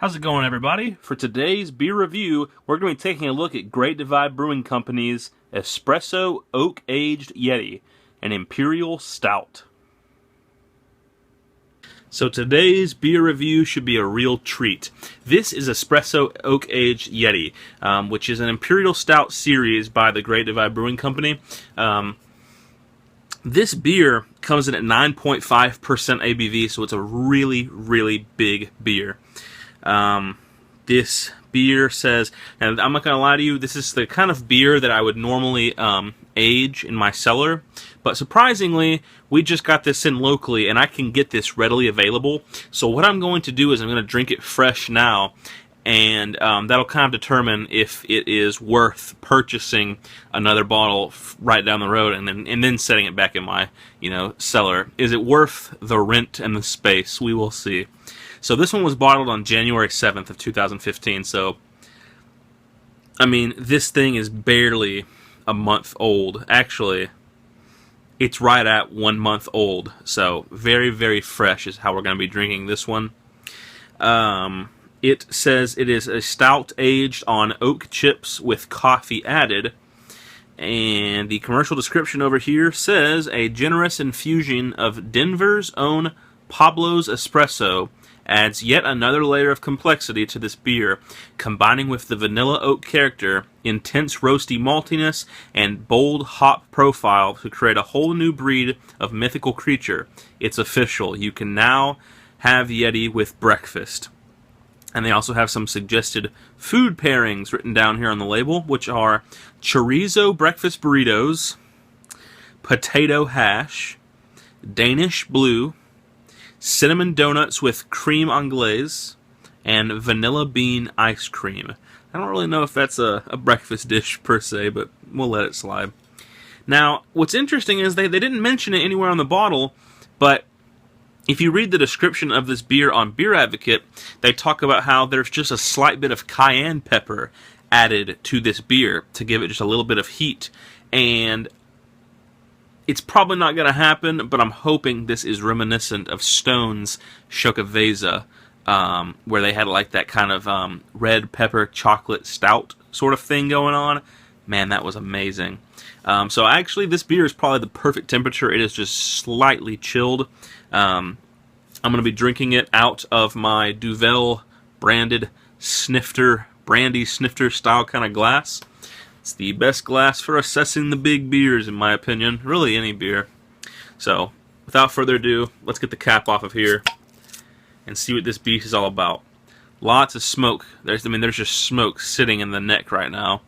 How's it going, everybody? For today's beer review, we're going to be taking a look at Great Divide Brewing Company's Espresso Oak Aged Yeti, an Imperial Stout. So today's beer review should be a real treat. This is Espresso Oak Aged Yeti, which is an Imperial Stout series by the Great Divide Brewing Company. This beer comes in at 9.5% ABV, so it's a really, really big beer. This beer says, and I'm not going to lie to you, this is the kind of beer that I would normally age in my cellar, but surprisingly, we just got this in locally, and I can get this readily available. So what I'm going to do is I'm going to drink it fresh now, and that'll kind of determine if it is worth purchasing another bottle right down the road and then setting it back in my cellar. Is it worth the rent and the space? We will see. So this one was bottled on January 7th of 2015. So I mean, this thing is barely a month old. Actually, it's right at 1 month old. So very, very fresh is how we're going to be drinking this one. It says it is a stout aged on oak chips with coffee added. And the commercial description over here says a generous infusion of Denver's own Pablo's Espresso adds yet another layer of complexity to this beer, combining with the vanilla oak character, intense roasty maltiness, and bold hop profile to create a whole new breed of mythical creature. It's official. You can now have Yeti with breakfast. And they also have some suggested food pairings written down here on the label, which are chorizo breakfast burritos, potato hash, Danish blue, cinnamon donuts with cream anglaise, and vanilla bean ice cream. I don't really know if that's a breakfast dish per se, but we'll let it slide. Now, what's interesting is they didn't mention it anywhere on the bottle, but if you read the description of this beer on Beer Advocate, they talk about how there's just a slight bit of cayenne pepper added to this beer to give it just a little bit of heat. And it's probably not going to happen, but I'm hoping this is reminiscent of Stone's Shokavezza, where they had like that kind of red pepper chocolate stout sort of thing going on. Man, that was amazing. So actually, this beer is probably the perfect temperature. It is just slightly chilled. I'm going to be drinking it out of my Duvel branded brandy snifter style kind of glass. It's the best glass for assessing the big beers, in my opinion. Really, any beer. So, without further ado, let's get the cap off of here and see what this beast is all about. Lots of smoke. There's just smoke sitting in the neck right now.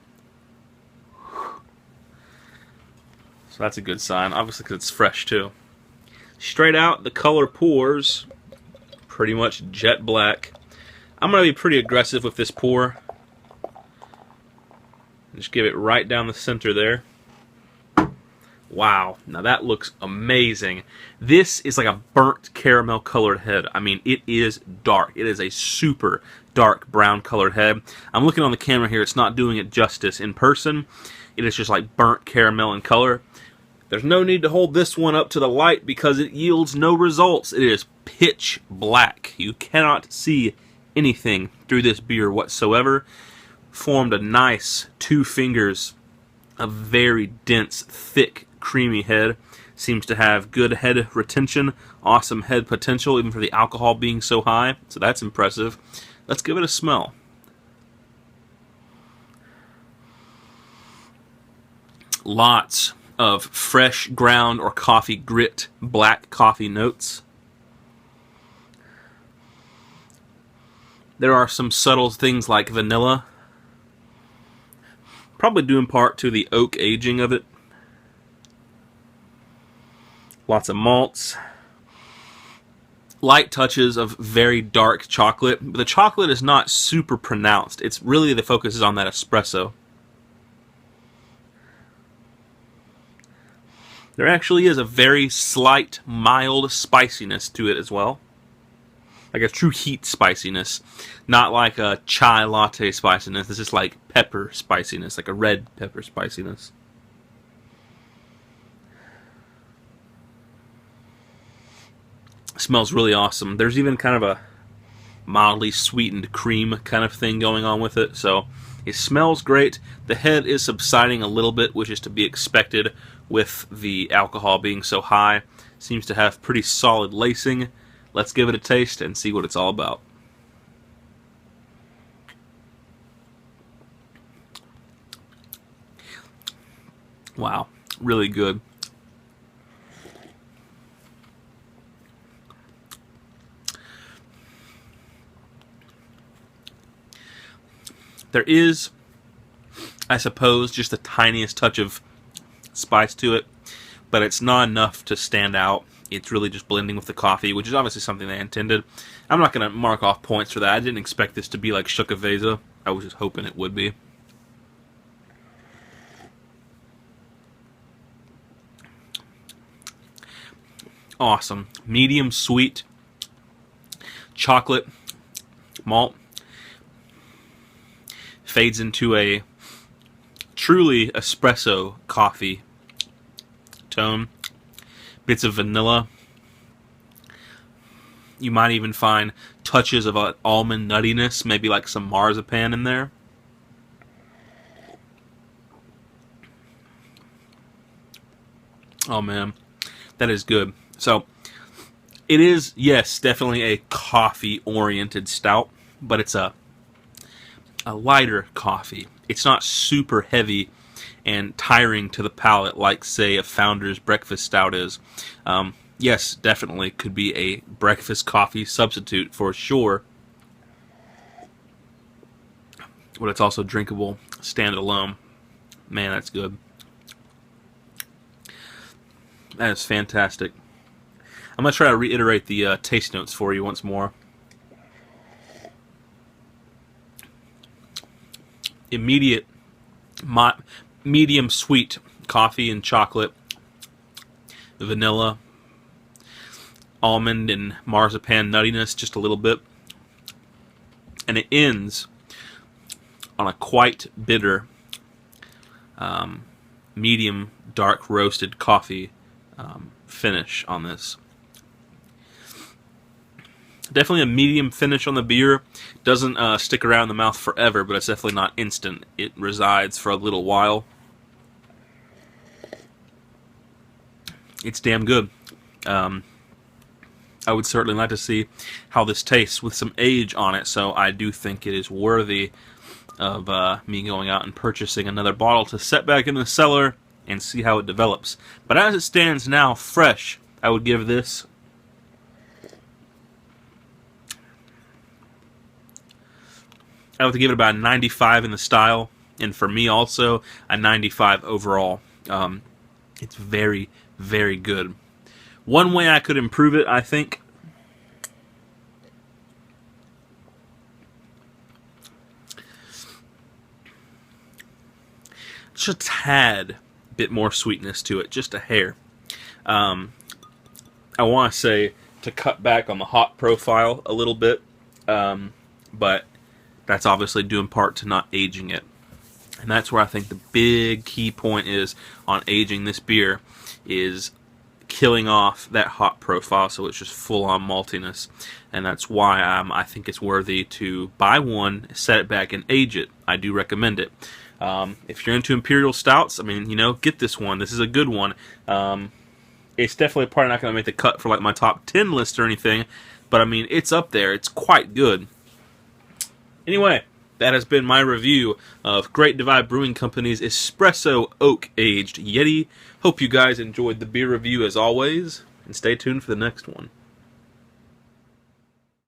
So that's a good sign, obviously, because it's fresh too. Straight out, the color pours pretty much jet black. I'm going to be pretty aggressive with this pour. Just give it right down the center there. Wow, now that looks amazing. This is like a burnt caramel colored head. I mean, it is dark. It is a super dark brown colored head. I'm looking on the camera here. It's not doing it justice. In person, it is just like burnt caramel in color. There's no need to hold this one up to the light because it yields no results. It is pitch black. You cannot see anything through this beer whatsoever. Formed a nice 2 fingers, a very dense, thick, creamy head. Seems to have good head retention, awesome head potential, even for the alcohol being so high. So that's impressive. Let's give it a smell. Lots of fresh ground or coffee grit, black coffee notes. There are some subtle things like vanilla, probably due in part to the oak aging of it. Lots of malts. Light touches of very dark chocolate, but the chocolate is not super pronounced. It's really, the focus is on that espresso. There actually is a very slight, mild spiciness to it as well. Like a true heat spiciness. Not like a chai latte spiciness. This is like pepper spiciness, like a red pepper spiciness. Smells really awesome. There's even kind of mildly sweetened cream kind of thing going on with it. So it smells great. The head is subsiding a little bit, which is to be expected with the alcohol being so high. Seems to have pretty solid lacing. Let's give it a taste and see what it's all about. Wow, really good. There is, I suppose, just the tiniest touch of spice to it, but it's not enough to stand out. It's really just blending with the coffee, which is obviously something they intended. I'm not going to mark off points for that. I didn't expect this to be like Shukaveza. I was just hoping it would be. Awesome. Medium sweet chocolate malt. Fades into a truly espresso coffee tone. Bits of vanilla. You might even find touches of almond nuttiness, maybe like some marzipan in there. Oh man, that is good. So, it is, yes, definitely a coffee-oriented stout, but it's a lighter coffee. It's not super heavy and tiring to the palate like, say, a Founder's Breakfast Stout is. Yes, definitely could be a breakfast coffee substitute for sure. But it's also drinkable standalone. Man, that's good. That is fantastic. I'm going to try to reiterate the taste notes for you once more. Immediate medium sweet coffee and chocolate, vanilla, almond and marzipan nuttiness just a little bit, and it ends on a quite bitter medium dark roasted coffee finish on this. Definitely a medium finish on the beer. Doesn't stick around in the mouth forever, but it's definitely not instant. It resides for a little while. It's damn good. I would certainly like to see how this tastes with some age on it, so I do think it is worthy of me going out and purchasing another bottle to set back in the cellar and see how it develops. But as it stands now, fresh, I would give this I would give it about a 95 in the style, and for me also, a 95 overall. It's very, very good. One way I could improve it, I think, just a tad bit more sweetness to it, just a hair. I want to say to cut back on the hop profile a little bit, but that's obviously due in part to not aging it. And that's where I think the big key point is on aging this beer, is killing off that hop profile so it's just full-on maltiness. And that's why I think it's worthy to buy one, set it back, and age it. I do recommend it. If you're into Imperial Stouts, I mean, you know, get this one. This is a good one. It's definitely probably not going to make the cut for like my top 10 list or anything, but I mean, it's up there. It's quite good. Anyway, that has been my review of Great Divide Brewing Company's Espresso Oak Aged Yeti. Hope you guys enjoyed the beer review as always, and stay tuned for the next one.